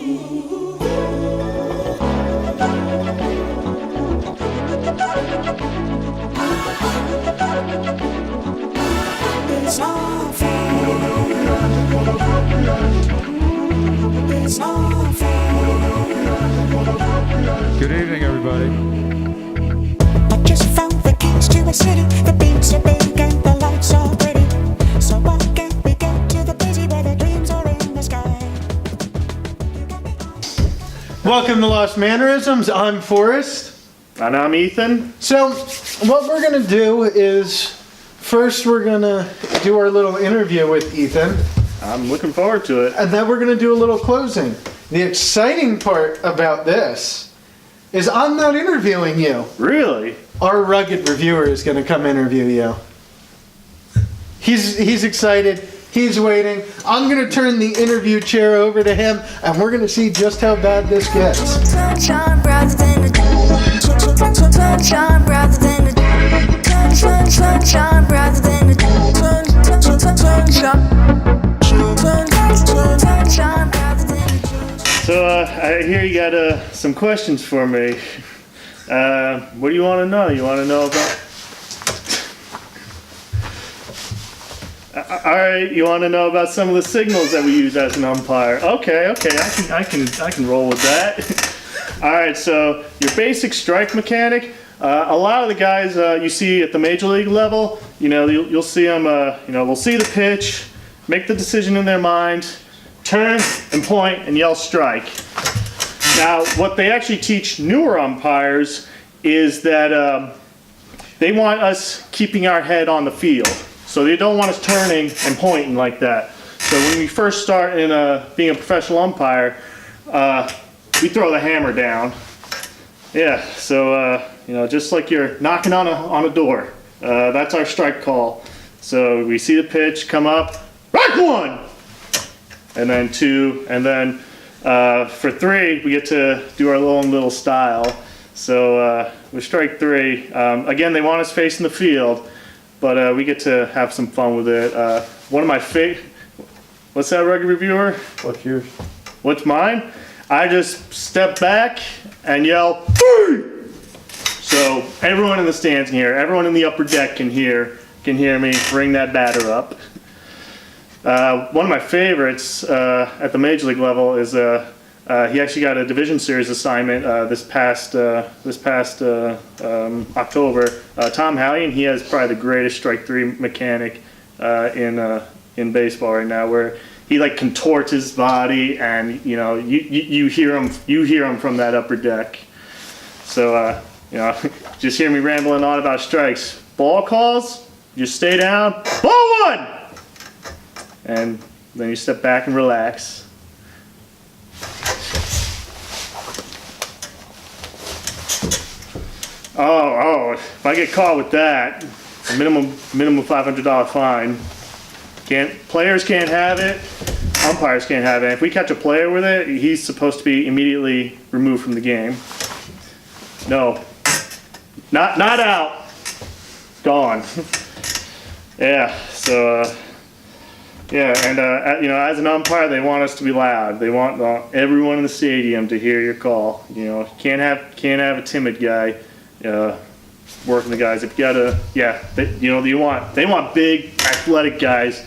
Good evening, everybody. I just found the keys to a city. The beats are big and the lights are pretty. So why can't we go to the busy where the dreams are in the sky? Welcome to Lost Mannerisms. I'm Forrest. And I'm Ethan. So, what we're going to do is, first we're going to do our little interview with Ethan. I'm looking forward to it. And then we're going to do a little closing. The exciting part about this is I'm not interviewing you. Really? Our rugged reviewer is going to come interview you. He's excited. He's waiting. I'm going to turn the interview chair over to him, and we're going to see just how bad this gets. Sunshine rather than a sunshine rather than a sunshine rather than a sunshine rather than a. So I hear you got some questions for me. What do you want to know? You want to know about? All right, you want to know about some of the signals that we use as an umpire? Okay, I can roll with that. All right, so your basic strike mechanic. A lot of the guys you see at the major league level, you'll see them. They'll see the pitch, make the decision in their mind, turn and point and yell strike. Now, what they actually teach newer umpires is that they want us keeping our head on the field. So they don't want us turning and pointing like that. So when we first start in being a professional umpire, we throw the hammer down. Yeah, so just like you're knocking on a door. That's our strike call. So we see the pitch come up, strike one, and then two, and then for three we get to do our little style. So with strike three, again they want us facing the field, but we get to have some fun with it. One of my what's that, rugged reviewer? What's yours? What's mine? I just step back and yell, "Hey!" So everyone in the stands can hear, everyone in the upper deck can hear me ring that batter up. One of my favorites at the major league level is he actually got a division series assignment this past October. Tom Hallion, he has probably the greatest strike three mechanic in baseball right now, where he like contorts his body, and you hear him from that upper deck. So just hear me rambling on about strikes. Ball calls, just stay down. Ball one, and then you step back and relax. Oh! If I get caught with that, a minimum $500 fine. Players can't have it. Umpires can't have it. If we catch a player with it, he's supposed to be immediately removed from the game. No, not out. Gone. Yeah. So and as an umpire, they want us to be loud. They want everyone in the stadium to hear your call. Can't have a timid guy working the guys. If you gotta, they want big athletic guys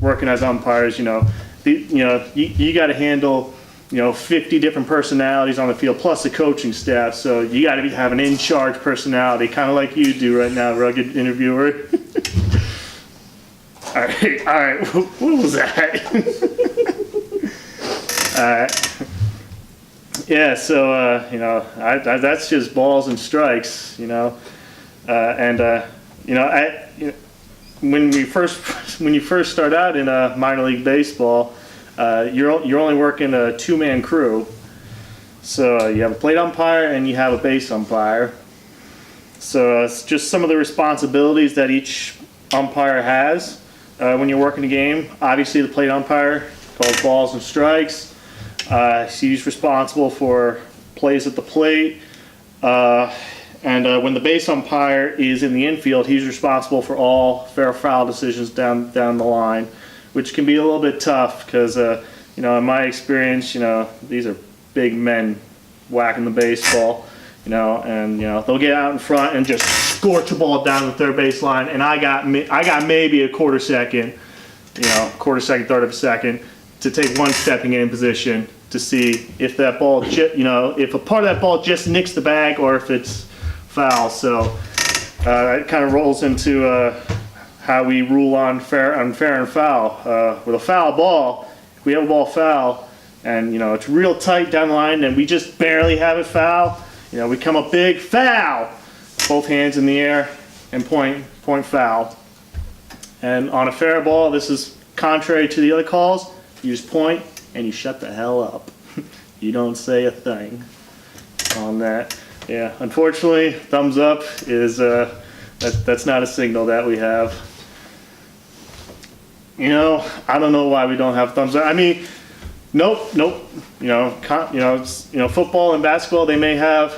working as umpires. You got to handle 50 different personalities on the field, plus the coaching staff. So you got to have an in-charge personality, kind of like you do right now, rugged interviewer. All right. What was that? All right. Yeah. So that's just balls and strikes. When you first start out in minor league baseball, you're only working a two-man crew. So you have a plate umpire and you have a base umpire. So it's just some of the responsibilities that each umpire has when you're working a game. Obviously, the plate umpire calls balls and strikes. He's responsible for plays at the plate. And when the base umpire is in the infield, he's responsible for all fair foul decisions down the line, which can be a little bit tough because in my experience, these are big men whacking the baseball, and they'll get out in front and just scorch a ball down the third base line, and I got maybe a quarter second, third of a second to take one stepping in position to see if that ball, if a part of that ball just nicks the bag or if it's foul. So it kind of rolls into how we rule on fair and foul. With a foul ball, if we have a ball foul and it's real tight down the line and we just barely have it foul, we come up big, foul, both hands in the air and point foul. And on a fair ball, this is contrary to the other calls. You just point and you shut the hell up. You don't say a thing on that. Yeah, unfortunately, thumbs up is that's not a signal that we have. I don't know why we don't have thumbs up. I mean, nope. Football and basketball, they may have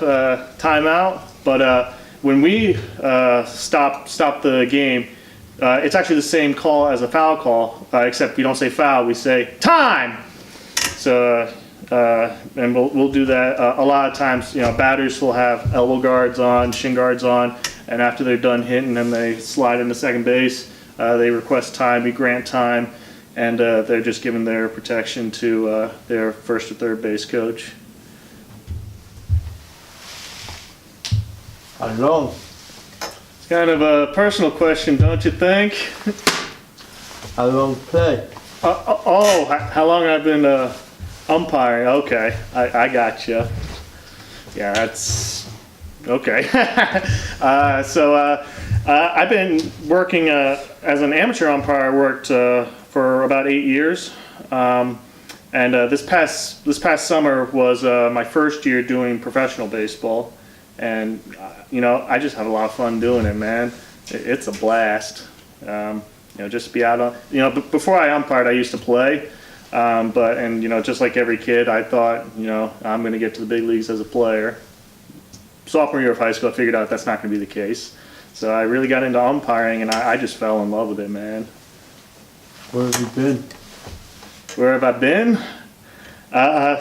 timeout, but when we stop the game, it's actually the same call as a foul call, except we don't say foul, we say time. So, and we'll do that a lot of times. Batters will have elbow guards on, shin guards on, and after they're done hitting and they slide into second base, they request time, we grant time, and they're just giving their protection to their first or third base coach. How long? It's kind of a personal question, don't you think? How long play? How long I've been umpiring? Okay, I got you. Yeah, that's okay. I've been working as an amateur umpire. I worked for about 8 years, and this past summer was my first year doing professional baseball, and I just have a lot of fun doing it, man. It's a blast. Just to be out on. Before I umpired, I used to play, just like every kid, I thought, I'm going to get to the big leagues as a player. Sophomore year of high school, I figured out that's not going to be the case. So I really got into umpiring, and I just fell in love with it, man. Where have you been? Where have I been?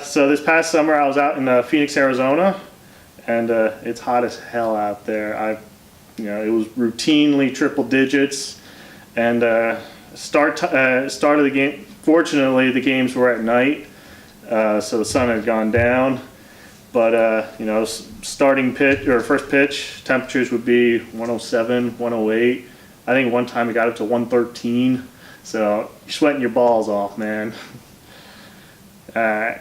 So this past summer, I was out in Phoenix, Arizona, and it's hot as hell out there. It was routinely triple digits, and start of the game. Fortunately, the games were at night, so the sun had gone down. But starting pitch or first pitch temperatures would be 107, 108. I think one time it got up to 113. So you're sweating your balls off, man. It's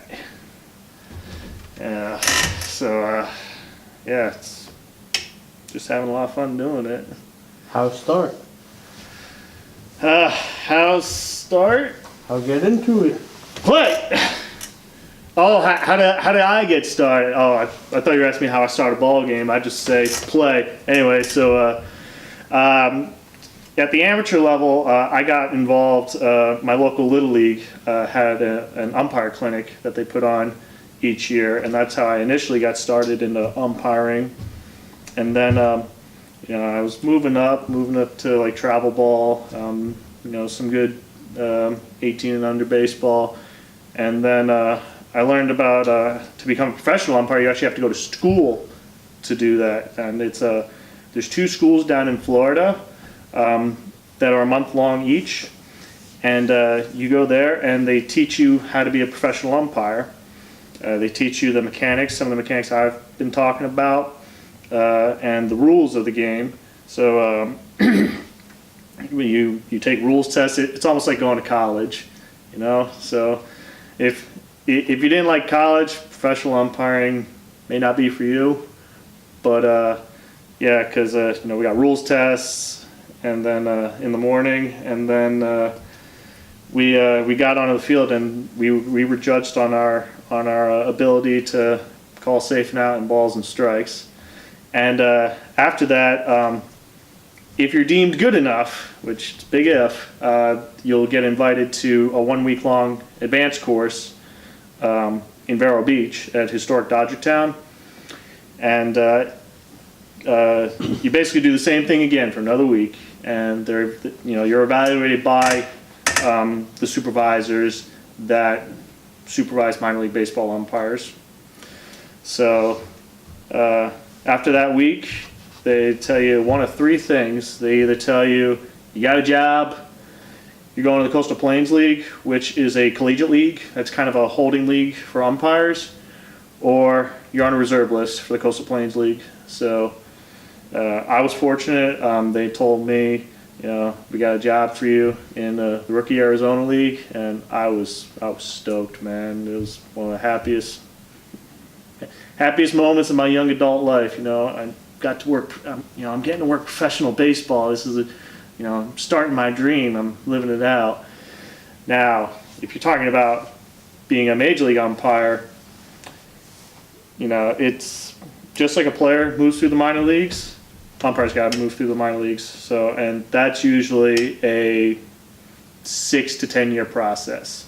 just having a lot of fun doing it. How start? How start? How get into it? Play. Oh, how did I get started? Oh, I thought you were asking me how I start a ball game. I just say play. Anyway, so at the amateur level, I got involved. My local Little League had an umpire clinic that they put on each year, and that's how I initially got started into umpiring. And then, I was moving up to like travel ball, some good 18 and under baseball, and then I learned about to become a professional umpire, you actually have to go to school to do that. And there's 2 schools down in Florida that are a month long each. And you go there and they teach you how to be a professional umpire. They teach you the mechanics, some of the mechanics I've been talking about, and the rules of the game. So you take rules tests. It's almost like going to college, So if you didn't like college, professional umpiring may not be for you. But because we got rules tests, and then in the morning, and then we got onto the field, and we were judged on our ability to call safe and out and balls and strikes. And after that, if you're deemed good enough, which is big if, you'll get invited to a 1 week long advanced course in Vero Beach at historic Dodgertown, and you basically do the same thing again for another week, and you're evaluated by the supervisors that supervise minor league baseball umpires. So after that week, they tell you one of three things. They either tell you you got a job, you're going to the Coastal Plains League, which is a collegiate league. That's kind of a holding league for umpires, or you're on a reserve list for the Coastal Plains League. So I was fortunate. They told me, we got a job for you in the Rookie Arizona League, and I was stoked, man. It was one of the happiest moments of my young adult life. I got to work. I'm getting to work professional baseball. This is I'm starting my dream. I'm living it out. Now, if you're talking about being a major league umpire, it's just like a player moves through the minor leagues. Umpires got to move through the minor leagues. So, and that's usually a 6 to 10 year process.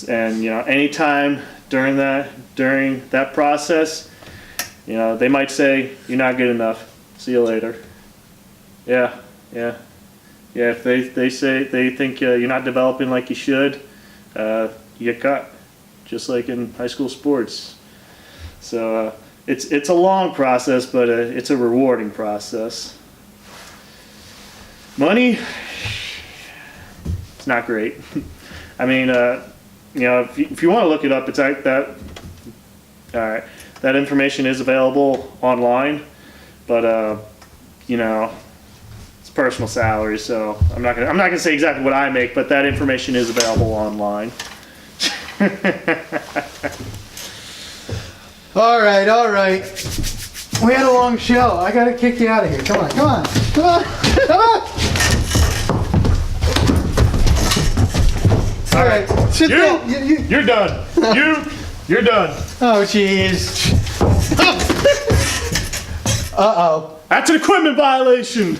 And anytime during that process, they might say you're not good enough. See you later. Yeah. If they say they think you're not developing like you should, you get cut, just like in high school sports. So it's a long process, but it's a rewarding process. Money, it's not great. I mean, if you want to look it up, it's like that. All right, that information is available online, but it's personal salary, so I'm not gonna say exactly what I make, but that information is available online. All right. We had a long show. I gotta kick you out of here. Come on. All right, sit down. You're done. You're done. Oh, jeez. Uh-oh. That's an equipment violation.